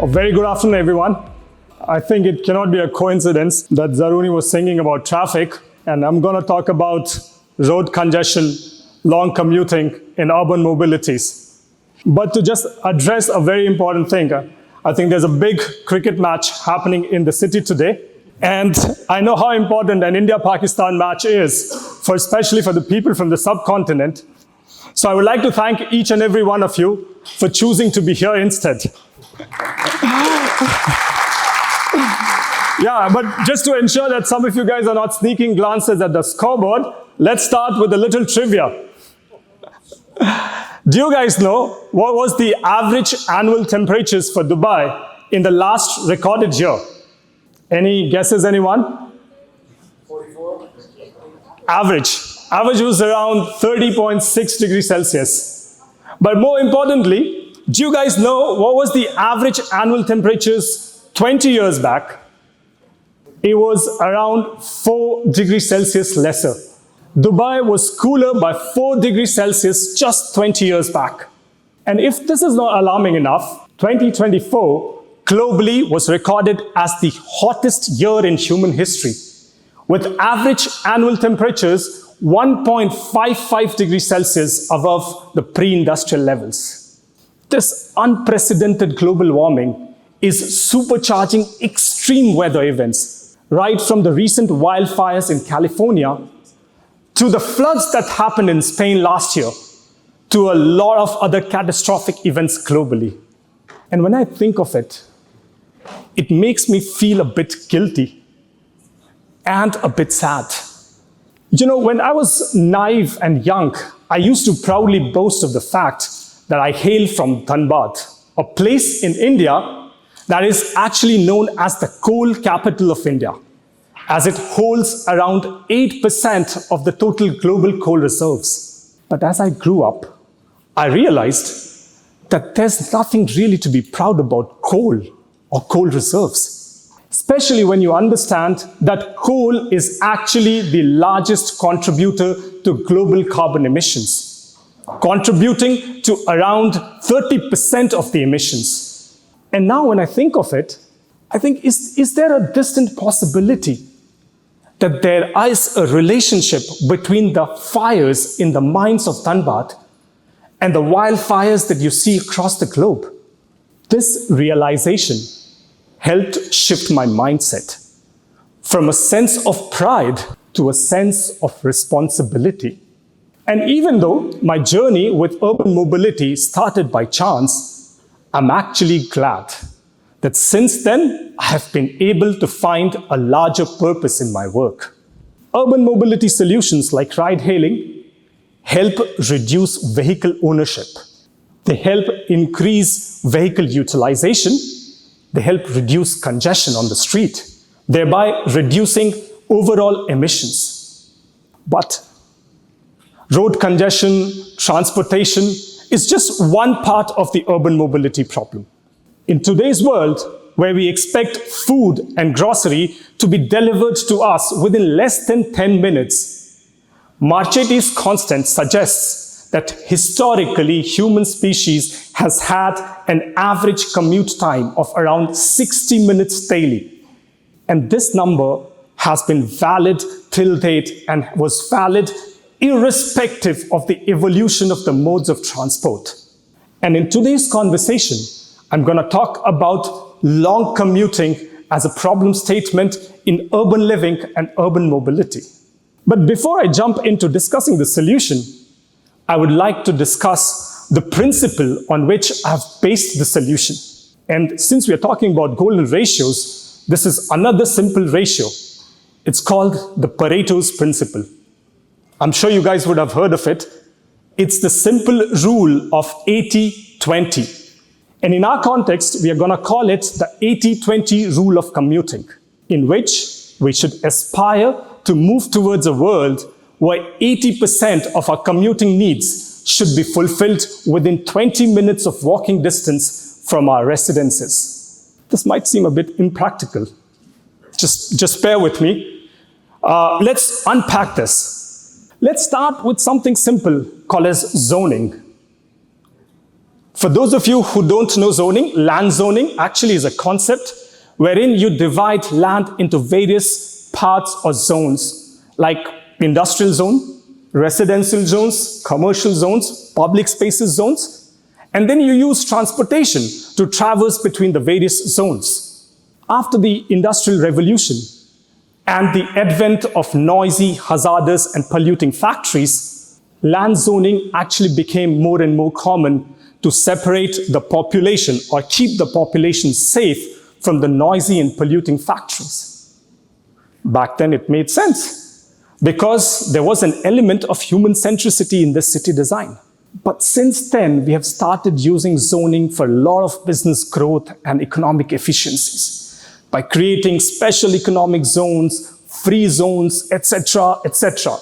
Very good afternoon, everyone. I think it cannot be a coincidence that Zaruni was singing about traffic, and I'm going to talk about road congestion, long commuting, and urban mobilities. But to just address a very important thing, I think there's a big cricket match happening in the city today. And I know how important an India-Pakistan match is, especially for the people from the subcontinent. So I would like to thank each and every one of you for choosing to be here instead. Yeah, but just to ensure that some of you guys are not sneaking glances at the scoreboard, let's start with a little trivia. Do you guys know what was the average annual temperatures for Dubai in the last recorded year? Any guesses, anyone? 44. Average was around 30.6 degrees Celsius. But more importantly, do you guys know what was the average annual temperatures 20 years back? It was around 4 degrees Celsius lesser. Dubai was cooler by 4 degrees Celsius just 20 years back. And if this is not alarming enough, 2024 globally was recorded as the hottest year in human history, with average annual temperatures 1.55 degrees Celsius above the pre-industrial levels. This unprecedented global warming is supercharging extreme weather events, right from the recent wildfires in California to the floods that happened in Spain last year, to a lot of other catastrophic events globally. And when I think of it, it makes me feel a bit guilty and a bit sad. You know, when I was naive and young, I used to proudly boast of the fact that I hail from Dhanbad, a place in India that is actually known as the coal capital of India, as it holds around 8% of the total global coal reserves. But as I grew up, I realized that there's nothing really to be proud about coal or coal reserves, especially when you understand that coal is actually the largest contributor to global carbon emissions, contributing to around 30% of the emissions. And now when I think of it, I think, is there a distant possibility that there is a relationship between the fires in the mines of Dhanbad and the wildfires that you see across the globe? This realization helped shift my mindset from a sense of pride to a sense of responsibility. And even though my journey with urban mobility started by chance, I'm actually glad that since then I have been able to find a larger purpose in my work. Urban mobility solutions like ride-hailing help reduce vehicle ownership. They help increase vehicle utilization. They help reduce congestion on the street, thereby reducing overall emissions. But road congestion, transportation is just one part of the urban mobility problem. In today's world, where we expect food and grocery to be delivered to us within less than 10 minutes, Marchetti's constant suggests that historically human species has had an average commute time of around 60 minutes daily. And this number has been valid till date and was valid irrespective of the evolution of the modes of transport. And in today's conversation, I'm going to talk about long commuting as a problem statement in urban living and urban mobility. But before I jump into discussing the solution, I would like to discuss the principle on which I have based the solution. And since we are talking about golden ratios, this is another simple ratio. It's called the Pareto's principle. I'm sure you guys would have heard of it. It's the simple rule of 80-20. And in our context, we are going to call it the 80-20 rule of commuting, in which we should aspire to move towards a world where 80% of our commuting needs should be fulfilled within 20 minutes of walking distance from our residences. This might seem a bit impractical. Just bear with me. Let's unpack this. Let's start with something simple called as zoning. For those of you who don't know zoning, land zoning actually is a concept wherein you divide land into various parts or zones, like industrial zone, residential zones, commercial zones, public spaces zones, and then you use transportation to traverse between the various zones. After the Industrial Revolution and the advent of noisy, hazardous, and polluting factories, land zoning actually became more and more common to separate the population or keep the population safe from the noisy and polluting factories. Back then it made sense because there was an element of human centricity in this city design. But since then, we have started using zoning for a lot of business growth and economic efficiencies by creating special economic zones, free zones, etc., etc.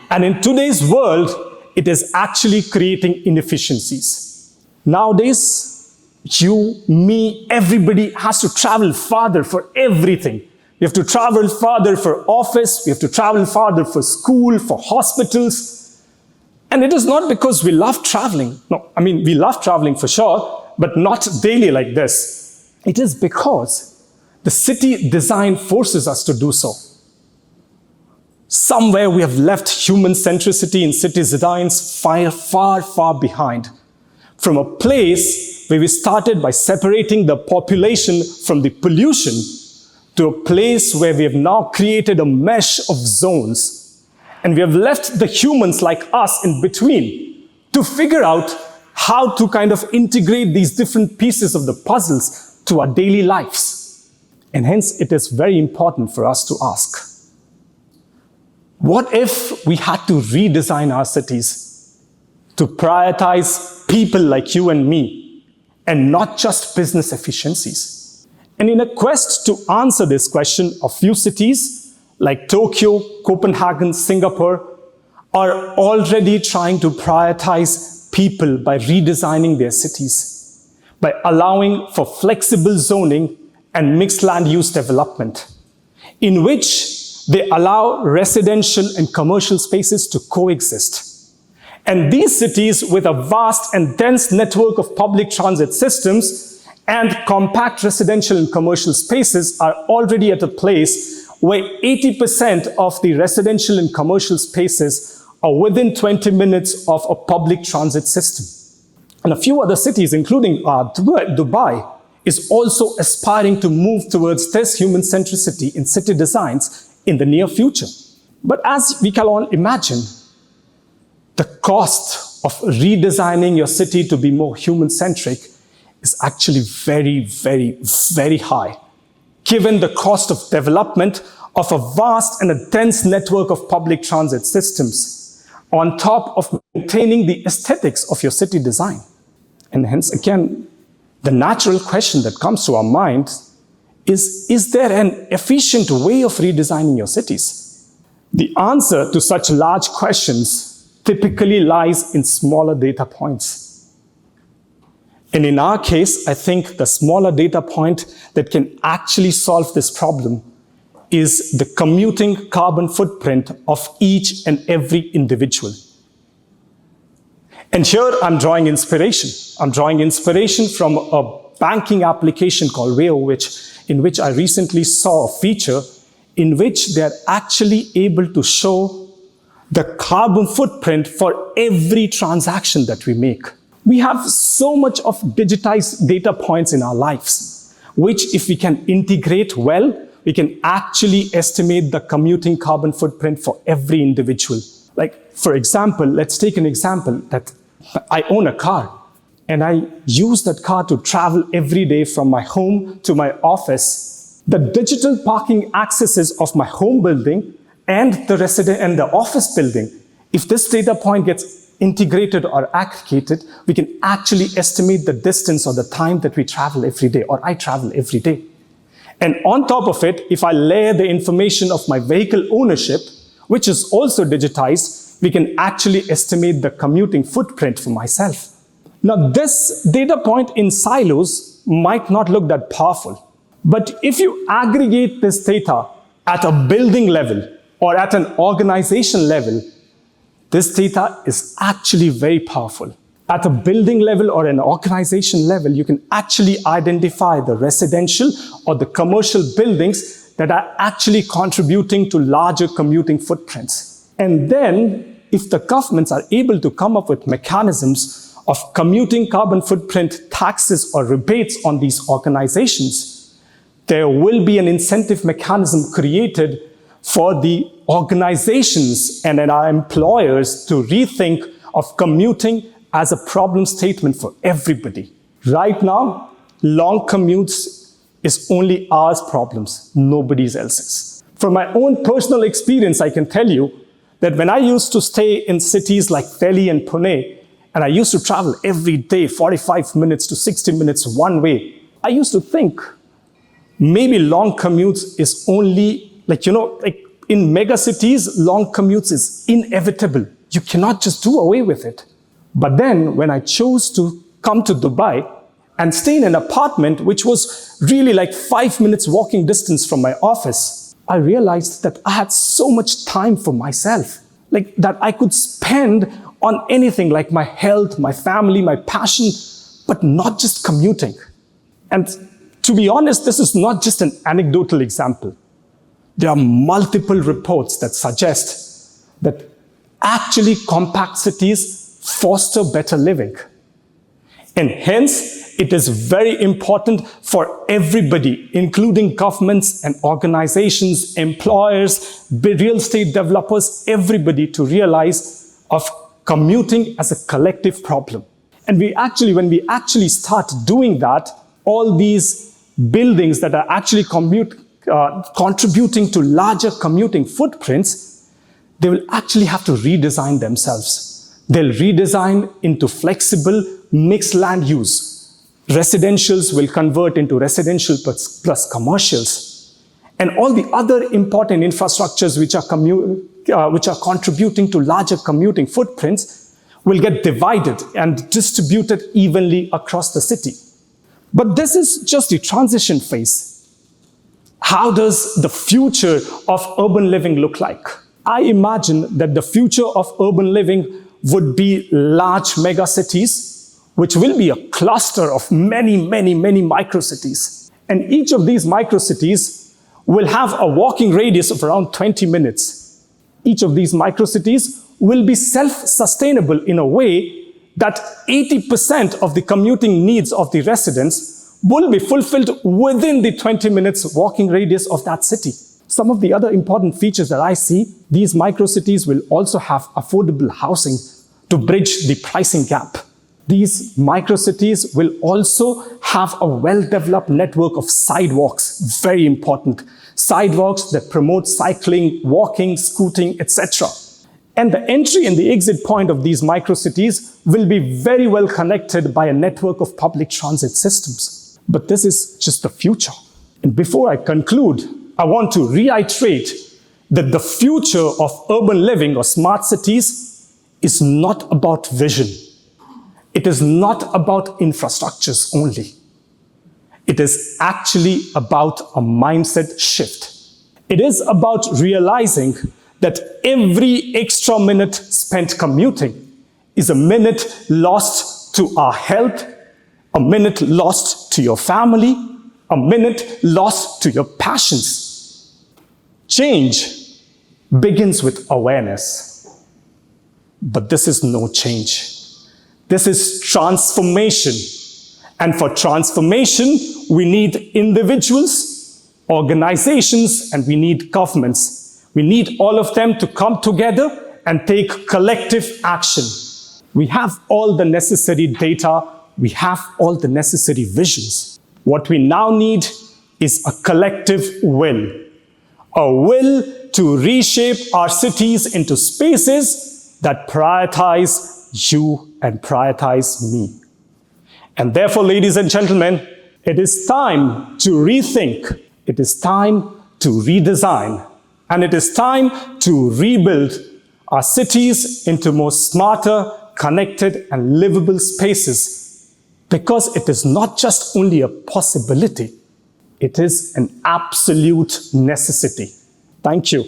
And in today's world, it is actually creating inefficiencies. Nowadays, you, me, everybody has to travel farther for everything. We have to travel farther for office, we have to travel farther for school, for hospitals. And it is not because we love traveling. No, I mean, we love traveling for sure, but not daily like this. It is because the city design forces us to do so. Somewhere we have left human centricity in city designs far, far, far behind. From a place where we started by separating the population from the pollution to a place where we have now created a mesh of zones. And we have left the humans like us in between to figure out how to kind of integrate these different pieces of the puzzles to our daily lives. And hence, it is very important for us to ask, what if we had to redesign our cities to prioritize people like you and me, and not just business efficiencies? And in a quest to answer this question, a few cities like Tokyo, Copenhagen, Singapore are already trying to prioritize people by redesigning their cities, by allowing for flexible zoning and mixed land use development, in which they allow residential and commercial spaces to coexist. And these cities, with a vast and dense network of public transit systems and compact residential and commercial spaces, are already at a place where 80% of the residential and commercial spaces are within 20 minutes of a public transit system. And a few other cities, including Dubai, is also aspiring to move towards this human centricity in city designs in the near future. But as we can all imagine, the cost of redesigning your city to be more human-centric is actually very, very, very high, given the cost of development of a vast and a dense network of public transit systems, on top of maintaining the aesthetics of your city design. And hence, again, the natural question that comes to our mind is there an efficient way of redesigning your cities? The answer to such large questions typically lies in smaller data points. And in our case, I think the smaller data point that can actually solve this problem is the commuting carbon footprint of each and every individual. And here I'm drawing inspiration. I'm drawing inspiration from a banking application called Weo, in which I recently saw a feature in which they're actually able to show the carbon footprint for every transaction that we make. We have so much of digitized data points in our lives, which if we can integrate well, we can actually estimate the commuting carbon footprint for every individual. Like, for example, let's take an example that I own a car and I use that car to travel every day from my home to my office. The digital parking accesses of my home building and the office building, if this data point gets integrated or aggregated, we can actually estimate the distance or the time that we travel every day, or I travel every day. And on top of it, if I layer the information of my vehicle ownership, which is also digitized, we can actually estimate the commuting footprint for myself. Now, this data point in silos might not look that powerful, but if you aggregate this data at a building level or at an organization level, this data is actually very powerful. At a building level or an organization level, you can actually identify the residential or the commercial buildings that are actually contributing to larger commuting footprints. And then, if the governments are able to come up with mechanisms of commuting carbon footprint taxes or rebates on these organizations, there will be an incentive mechanism created for the organizations and our employers to rethink of commuting as a problem statement for everybody. Right now, long commutes is only our problems, nobody else's. From my own personal experience, I can tell you that when I used to stay in cities like Delhi and Pune, and I used to travel every day, 45 minutes to 60 minutes one way, I used to think maybe long commutes is only, like in mega cities, long commutes is inevitable. You cannot just do away with it. But then when I chose to come to Dubai and stay in an apartment which was really like 5 minutes walking distance from my office, I realized that I had so much time for myself, like that I could spend on anything like my health, my family, my passion, but not just commuting. And to be honest, this is not just an anecdotal example. There are multiple reports that suggest that actually compact cities foster better living. And hence, it is very important for everybody, including governments and organizations, employers, real estate developers, everybody to realize of commuting as a collective problem. And when we actually start doing that, all these buildings that are actually contributing to larger commuting footprints, they will actually have to redesign themselves. They'll redesign into flexible mixed land use. Residentials will convert into residential plus commercials. And all the other important infrastructures which are contributing to larger commuting footprints will get divided and distributed evenly across the city. But this is just the transition phase. How does the future of urban living look like? I imagine that the future of urban living would be large megacities, which will be a cluster of many microcities. And each of these microcities will have a walking radius of around 20 minutes. Each of these microcities will be self-sustainable in a way that 80% of the commuting needs of the residents will be fulfilled within the 20 minutes walking radius of that city. Some of the other important features that I see, these microcities will also have affordable housing to bridge the pricing gap. These microcities will also have a well-developed network of sidewalks, very important. Sidewalks that promote cycling, walking, scooting, etc. And the entry and the exit point of these microcities will be very well connected by a network of public transit systems. But this is just the future. And before I conclude, I want to reiterate that the future of urban living or smart cities is not about vision. It is not about infrastructures only. It is actually about a mindset shift. It is about realizing that every extra minute spent commuting is a minute lost to our health, a minute lost to your family, a minute lost to your passions. Change begins with awareness. But this is no change. This is transformation. And for transformation, we need individuals, organizations, and we need governments. We need all of them to come together and take collective action. We have all the necessary data. We have all the necessary visions. What we now need is a collective will. A will to reshape our cities into spaces that prioritize you and prioritize me. And therefore, ladies and gentlemen, it is time to rethink. It is time to redesign. And it is time to rebuild our cities into more smarter, connected, and livable spaces. Because it is not just only a possibility, it is an absolute necessity. Thank you.